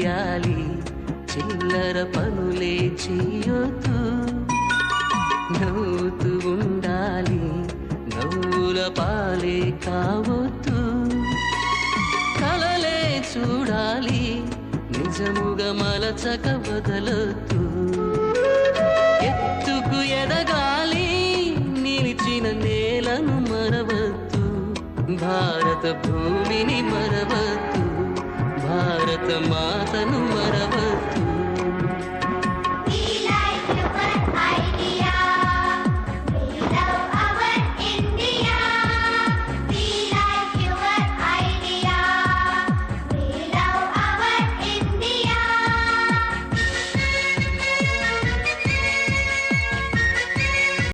చెయ్యాలి, చిల్లర పనులే చెయ్యొద్దు. నవ్వుతూ ఉండాలి, నవ్వుల పాలే కావద్దు. కలలే చూడాలి, నిజముగా మలచక వదలొద్దు. ఎత్తుకు ఎదగాలి, నిలిచిన నేలను మరవద్దు. భారత భూమిని మరవద్దు, భారత మాతను మరవద్దు.